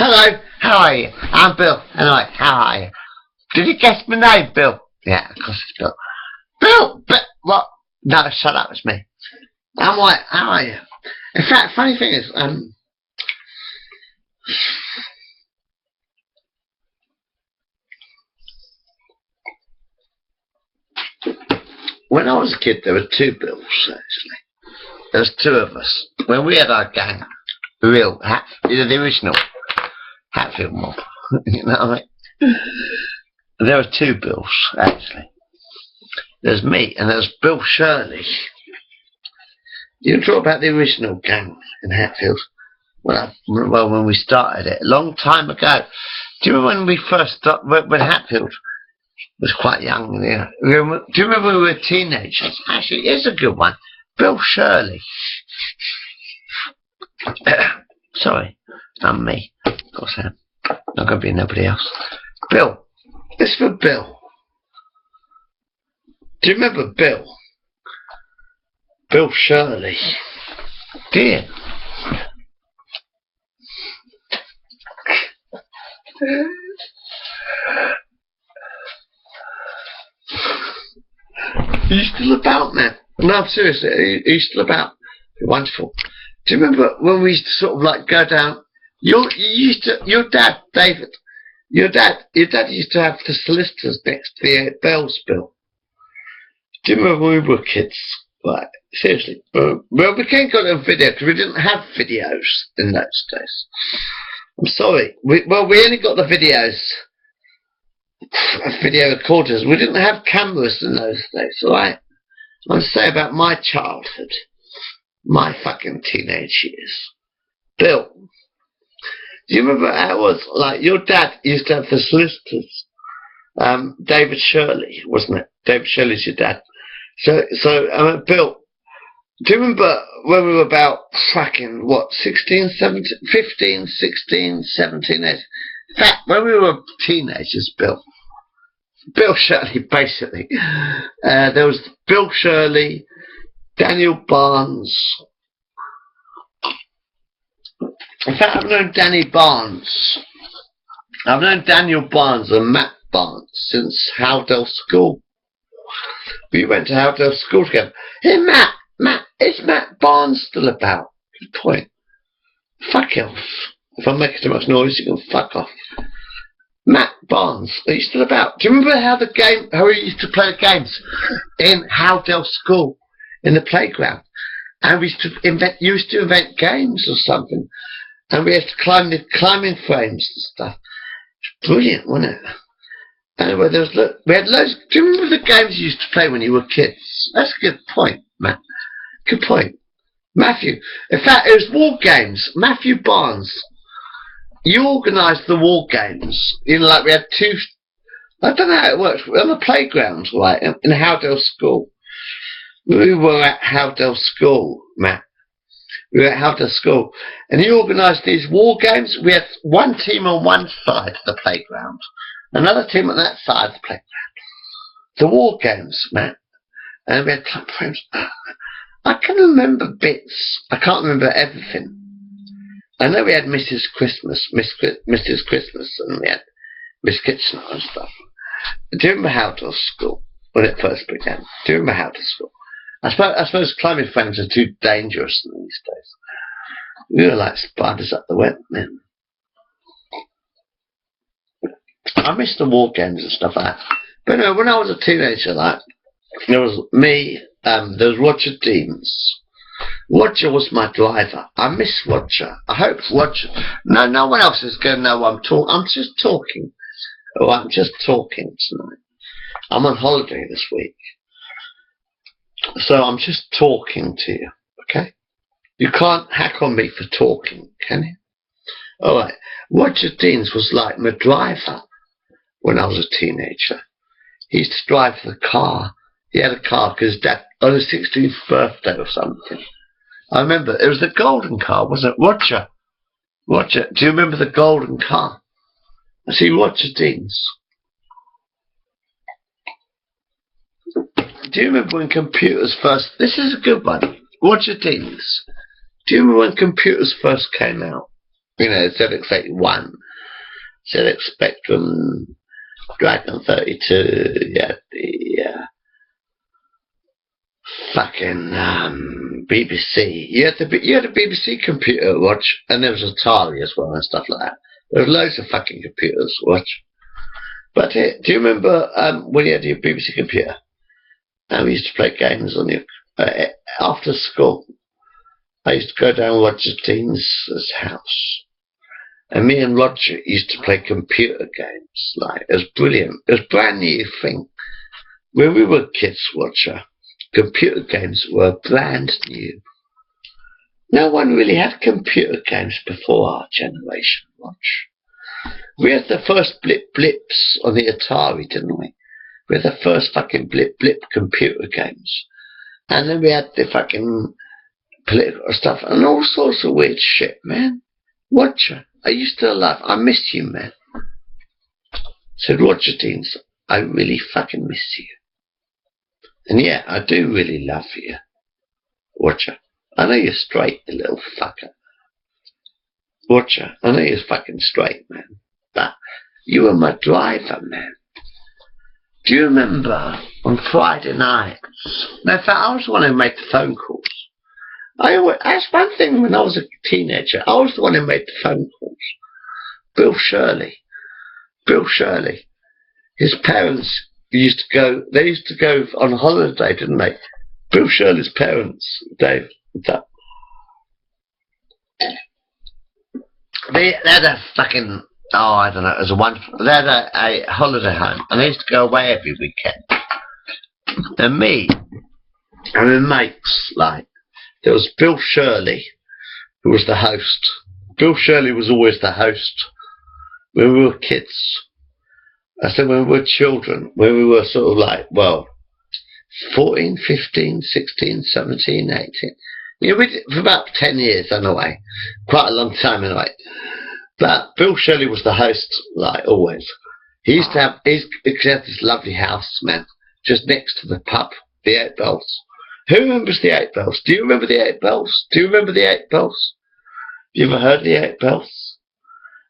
Hello, how are you? I'm Bill. Anyway, how are you? Did you guess my name, Bill? Yeah, of course it's Bill. Bill! What? No, shut up, it's me. I'm white, how are you? In fact, funny thing is, when I was a kid, there were two Bills, actually. There was two of us. When we had our gang, the original Hatfield mob, you know what I mean? There were two Bills, actually. There's me, and there's Bill Shirley. You talk about the original gang in Hatfield. Well, when we started it, a long time ago. Do you remember when we first started, when Hatfield was quite young? You know? Do you remember when we were teenagers? Actually, it's a good one. Bill Shirley. Sorry, I'm me. Of course I am. Not going to be nobody else. Bill. It's for Bill. Do you remember Bill? Bill Shirley. Do you? Are you still about, man? No, I'm serious. Are you still about? Wonderful. Do you remember when we used to sort of like go down? Your dad, David. Your dad used to have the solicitors next to the Bells Bill. Do you remember when we were kids? Like, seriously. Well, we can't go on video because we didn't have videos in those days. I'm sorry. We only got the videos, video recorders. We didn't have cameras in those days, alright? I want to say about my childhood, my fucking teenage years. Bill, do you remember how it was? Like, your dad used to have the solicitors. David Shirley, wasn't it? David Shirley's your dad. So, Bill, do you remember when we were about fucking, what, 16, 17, 15, 16, 17, 18? In fact, when we were teenagers, Bill Shirley, basically. There was Bill Shirley, Daniel Barnes. In fact, I've known Danny Barnes. I've known Daniel Barnes and Matt Barnes since Howdale School. We went to Howdale School together. Hey, Matt, is Matt Barnes still about? Good point. Fuck off. If I'm making too much noise, you can fuck off. Matt Barnes, are you still about? Do you remember how we used to play the games in Howdale School, in the playground? And we used to invent games or something. And we had to climb the climbing frames and stuff. It's brilliant, wasn't it? Anyway, we had loads. Do you remember the games you used to play when you were kids? That's a good point, Matt. Good point. Matthew. In fact, it was war games. Matthew Barnes. You organised the war games. You know, like we had two. I don't know how it works. On the playground, right, in Howdale School. We were at Howdale School, Matt. We were at Howdale School. And he organised these war games. We had one team on one side of the playground. Another team on that side of the playground. The war games, Matt. And we had time frames. I can remember bits. I can't remember everything. I know we had Mrs. Christmas, Mrs. Christmas, and we had Miss Kitchener and stuff. Do you remember Howdale School when it first began? Do you remember Howdale School? I suppose climbing frames are too dangerous these days. We were like spiders up the web, man. I miss the war games and stuff like that. But anyway, when I was a teenager, like, there was me, there was Roger Deans. Roger was my driver. I miss Roger. I hope Roger... No one else is going to know what I'm talking. I'm just talking. Oh, I'm just talking tonight. I'm on holiday this week. So I'm just talking to you, okay? You can't hack on me for talking, can you? Alright. Roger Deans was like my driver when I was a teenager. He used to drive the car. He had a car because his dad, on his 16th birthday or something. I remember, it was the golden car, wasn't it? Roger, do you remember the golden car? I see Roger Deans. Do you remember when computers first... This is a good one. Roger Deans. Do you remember when computers first came out? You know, ZX81, ZX Spectrum, Dragon 32, you had the fucking BBC. You had a BBC computer to watch, and there was Atari as well and stuff like that. There was loads of fucking computers to watch. But do you remember when you had your BBC computer? We used to play games on your after school. I used to go down to Roger Dean's house, and me and Roger used to play computer games. Like, it was brilliant. It was a brand new thing. When we were kids, Roger, computer games were brand new. No one really had computer games before our generation, Roger. We had the first blips on the Atari, didn't we? We had the first fucking blip computer games. And then we had the fucking political stuff and all sorts of weird shit, man. Roger, are you still alive? I miss you, man. Said Roger Deans, I really fucking miss you. And yeah, I do really love you, Roger. I know you're straight, you little fucker. Roger, I know you're fucking straight, man. But you were my driver, man. Do you remember on Friday nights? In fact, I was the one who made the phone calls. That's one thing when I was a teenager. I was the one who made the phone calls. Bill Shirley. His parents used to go, they used to go on holiday, didn't they? Bill Shirley's parents, Dave. They had a fucking, I don't know, it was a wonderful, they had a holiday home, and they used to go away every weekend. And me and my mates, like, there was Bill Shirley, who was the host. Bill Shirley was always the host when we were kids. I said when we were children, when we were sort of like, well, 14, 15, 16, 17, 18. You know, we did for about 10 years anyway. Quite a long time anyway. But Bill Shirley was the host, like always. He used to have, he had this lovely house, man, just next to the pub, the Eight Bells. Who remembers the Eight Bells? Do you remember the Eight Bells? Do you remember the Eight Bells? You ever heard of the Eight Bells?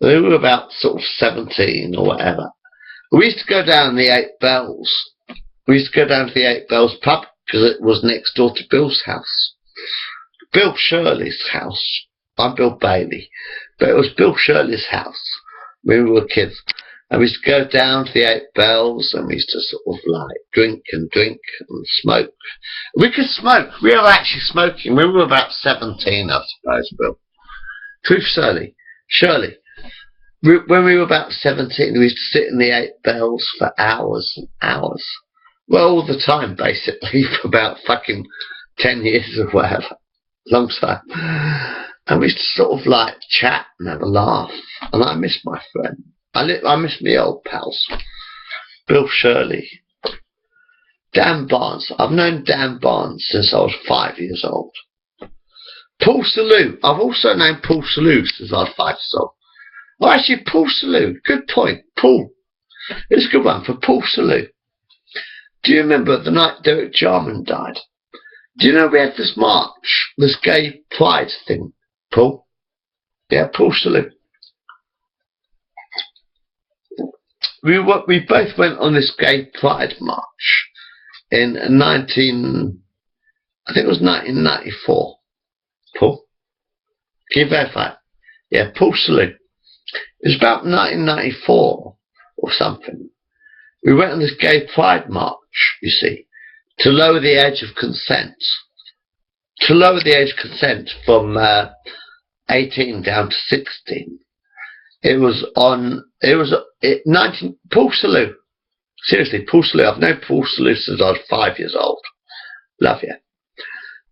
They were about sort of 17 or whatever. We used to go down the Eight Bells. We used to go down to the Eight Bells pub because it was next door to Bill's house. Bill Shirley's house. I'm Bill Bailey. But it was Bill Shirley's house when we were kids. And we used to go down to the Eight Bells and we used to sort of like drink and smoke. We could smoke. We were actually smoking. We were about 17, I suppose, Bill. Truth, Shirley. When we were about 17, we used to sit in the Eight Bells for hours and hours. Well, all the time, basically, for about fucking 10 years or whatever. Long time. And we used to sort of like chat and have a laugh. And I miss my friend. I miss my old pals. Bill Shirley. Dan Barnes. I've known Dan Barnes since I was 5 years old. Paul Salute. I've also known Paul Salute since I was 5 years old. Oh, actually, Paul Salute. Good point. Paul. It's a good one for Paul Salute. Do you remember the night Derek Jarman died? Do you know we had this march, this gay pride thing, Paul? Yeah, Paul Salute. We both went on this gay pride march in 1994. Paul? Can you verify it? Yeah, Paul Salute. It was about 1994 or something. We went on this gay pride march, you see, to lower the age of consent. To lower the age of consent from 18 down to 16. Paul Salute. Seriously, Paul Salute. I've known Paul Salute since I was 5 years old. Love you.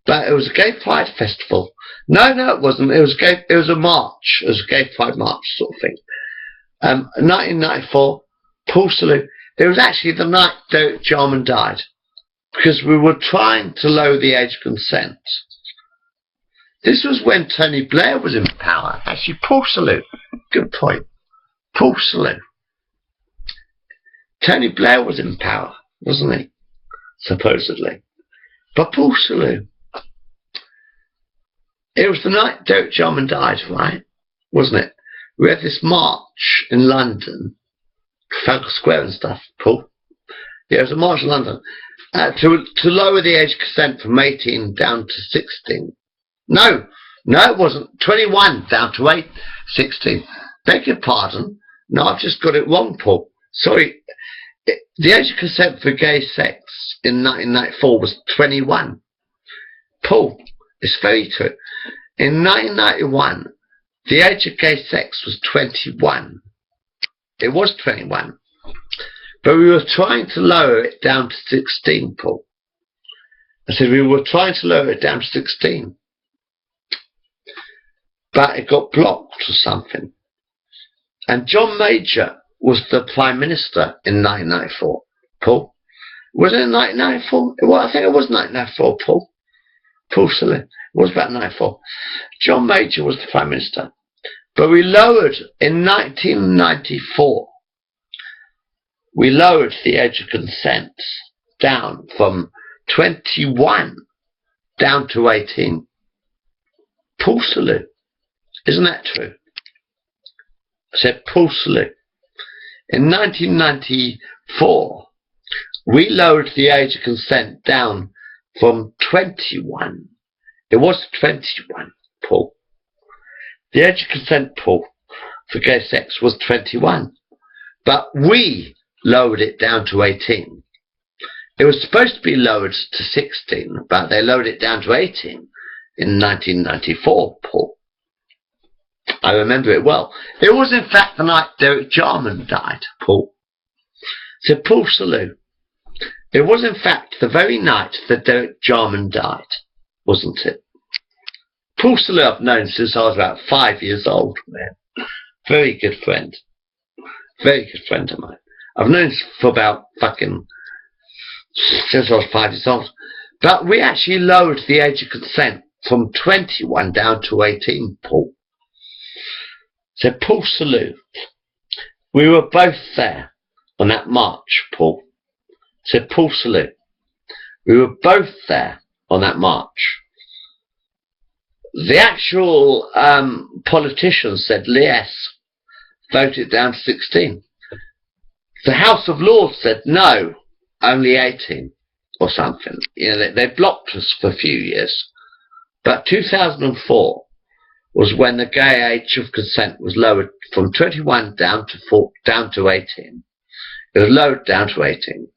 But it was a gay pride festival. No, it wasn't. It was a march. It was a gay pride march sort of thing. 1994, Paul Salute. It was actually the night Derek Jarman died. Because we were trying to lower the age of consent. This was when Tony Blair was in power. Actually, Paul Salute. Good point. Paul Salute. Tony Blair was in power, wasn't he? Supposedly. But Paul Salute. It was the night Derek Jarman died, right? wasn't it? We had this march in London, Trafalgar Square and stuff, Paul. Yeah, it was a march in London to lower the age of consent from 18 down to 16. No, it wasn't. 21 down to 16. Beg your pardon. No, I've just got it wrong, Paul. Sorry. The age of consent for gay sex in 1994 was 21. Paul, it's very true. In 1991, the age of gay sex was 21. It was 21. But we were trying to lower it down to 16, Paul. I said we were trying to lower it down to 16. But it got blocked or something. And John Major was the Prime Minister in 1994, Paul. Was it in 1994? Well, I think it was 1994, Paul. Paul Saleh. It was about 1994. John Major was the Prime Minister. But we lowered, in 1994, we lowered the age of consent down from 21 down to 18. Paul Saleh. Isn't that true? I said Paul Saleh. In 1994, we lowered the age of consent down from 21. It was 21, Paul. The age of consent, Paul, for gay sex was 21. But we lowered it down to 18. It was supposed to be lowered to 16, but they lowered it down to 18 in 1994, Paul. I remember it well. It was in fact the night Derek Jarman died, Paul. So Paul Saleh. It was in fact the very night that Derek Jarman died, wasn't it? Paul Saleh I've known since I was about 5 years old, man. Very good friend. Very good friend of mine. I've known him for about since I was 5 years old. But we actually lowered the age of consent from 21 down to 18, Paul. So Paul Saleh, we were both there on that march, Paul. So Paul Saleh, we were both there on that march. The actual politicians said yes, voted down to 16. The House of Lords said no, only 18 or something. You know, they blocked us for a few years. But 2004 was when the gay age of consent was lowered from 21 down to 18. It was lowered down to 18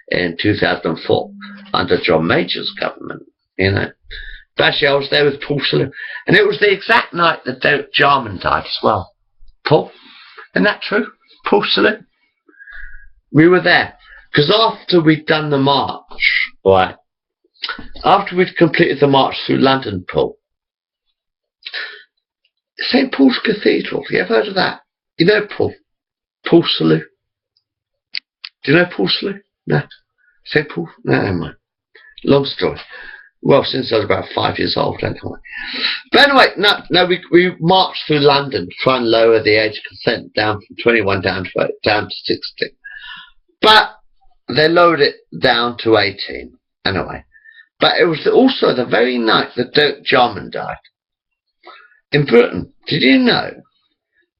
in 2004 under John Major's government, you know. But actually I was there with Paul Saleh, and it was the exact night that Derek Jarman died as well. Paul, isn't that true? Paul Saleh? We were there, because after we'd done the march, right, after we'd completed the march through London, Paul, St. Paul's Cathedral, you ever heard of that? You know Paul? Paul Saleh? Do you know Paul Saleh? No. St. Paul? No, never mind. Long story. Well, since I was about 5 years old, anyway. But anyway, no, we marched through London to try and lower the age of consent down from 21 down to 16. But they lowered it down to 18, anyway. But it was also the very night that Derek Jarman died. In Britain, did you know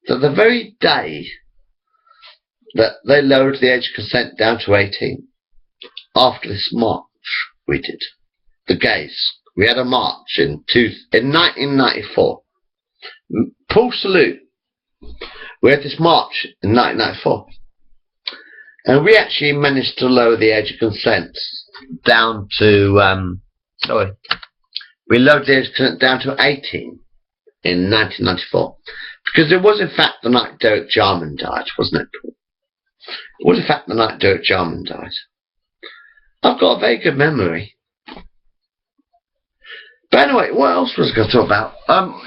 that the very day that they lowered the age of consent down to 18, after this march we did, the gays, we had a march in 1994. Paul Saleh, we had this march in 1994. And we actually managed to lower the age of consent down to, we lowered the age of consent down to 18 in 1994. Because it was in fact the night Derek Jarman died, wasn't it, Paul? It was in fact the night Derek Jarman died. I've got a very good memory. But anyway, what else was I going to talk about?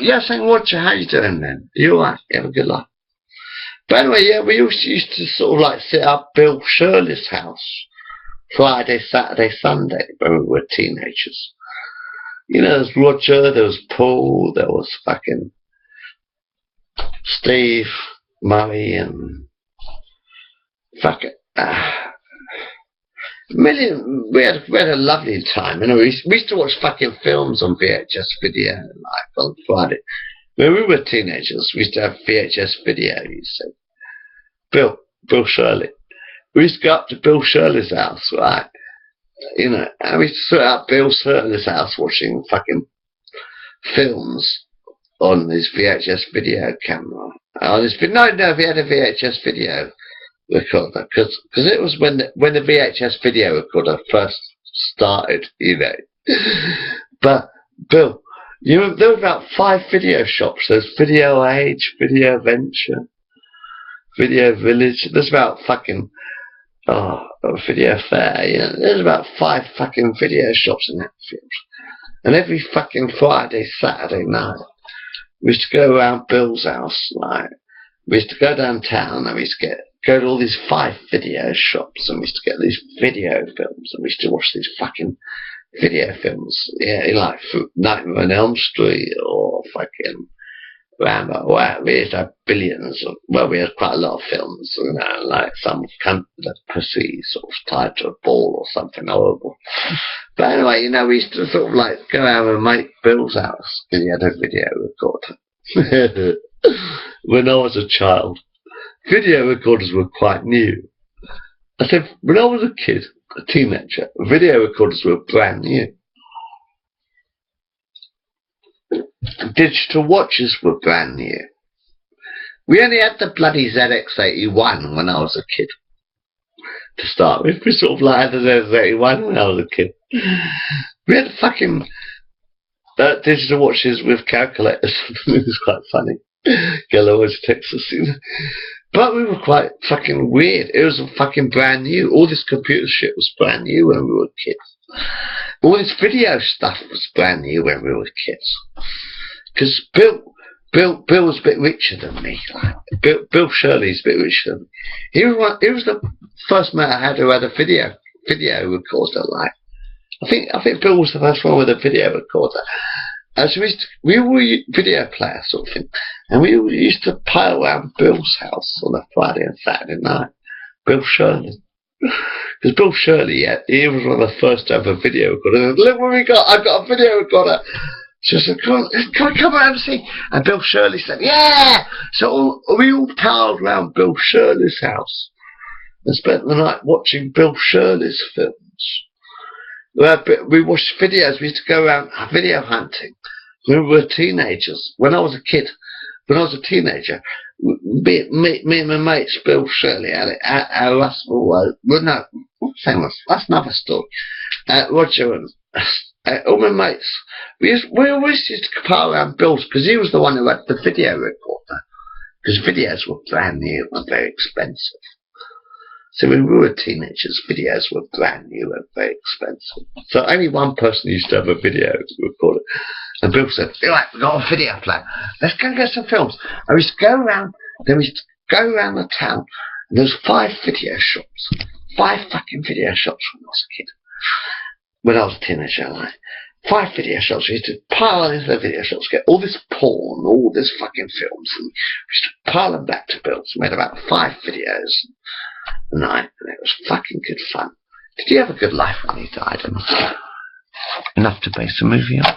Yeah, St. Roger, how you doing, man? You alright? You have a good life? But anyway, yeah, we used to sort of like sit up Bill Shirley's house Friday, Saturday, Sunday when we were teenagers. You know, there was Roger, there was Paul, there was fucking Steve, Murray, and fucking we had a lovely time. You know, we used to watch fucking films on VHS video like on Friday. when we were teenagers, we used to have VHS video, you see. Bill Shirley. We used to go up to Bill Shirley's house, right? You know, and we used to sit at Bill Shirley's house watching fucking films on his VHS video camera. No, he had a VHS video recorder, because it was when the VHS video recorder first started, you know. But Bill, you know, there were about 5 video shops. There's Video Age, Video Venture, Video Village. There's about fucking Video Fair. You know, there's about 5 fucking video shops in Hatfield. And every fucking Friday, Saturday night, we used to go around Bill's house, like, we used to go downtown and we used to go to all these 5 video shops and we used to get these video films and we used to watch these fucking video films, yeah, like Nightmare on Elm Street or fucking Rambo. Well, we used to have billions of, well, we had quite a lot of films, you know, like some cunt with a pussy sort of tied to a ball or something horrible. But anyway, you know, we used to sort of like go out and make Bill's house because he had a video recorder. When I was a child, video recorders were quite new. I said, when I was a kid, a teenager, video recorders were brand new. Digital watches were brand new. We only had the bloody ZX81 when I was a kid. To start with, we sort of like had the ZX81 when I was a kid. We had fucking digital watches with calculators. It was quite funny. Girl always texts us, you know. But we were quite fucking weird. It was fucking brand new. All this computer shit was brand new when we were kids. All this video stuff was brand new when we were kids. Because Bill was a bit richer than me. Bill Shirley's a bit richer than me. He was the first man I had who had a video recorder. Like, I think Bill was the first one with a video recorder. So we were video players sort of thing, and we used to pile around Bill's house on a Friday and Saturday night. Bill Shirley, because Bill Shirley, yeah, he was one of the first to have a video recorder. Look what we got! I've got a video recorder. So I said, come around and see. And Bill Shirley said, yeah. So we all piled around Bill Shirley's house and spent the night watching Bill Shirley's films. We watched videos. We used to go around video hunting when we were teenagers. When I was a kid, when I was a teenager, me and my mates, Bill Shirley, that's another story. Roger and all my mates, we always used to pile around Bill's because he was the one who had the video recorder. Because videos were brand new and very expensive. So when we were teenagers, videos were brand new and very expensive. So only one person used to have a video recorder. And Bill said, right, we've got a video player. Let's go and get some films. And we used to go around, the town, and there was 5 video shops. 5 fucking video shops when I was a kid. When I was a teenager, like, 5 video shops. We used to pile into the video shops, get all this porn, all this fucking films, and we used to pile them back to Bill's. We made about 5 videos a night, and it was fucking good fun. Did you have a good life when you died? Enough to base a movie on?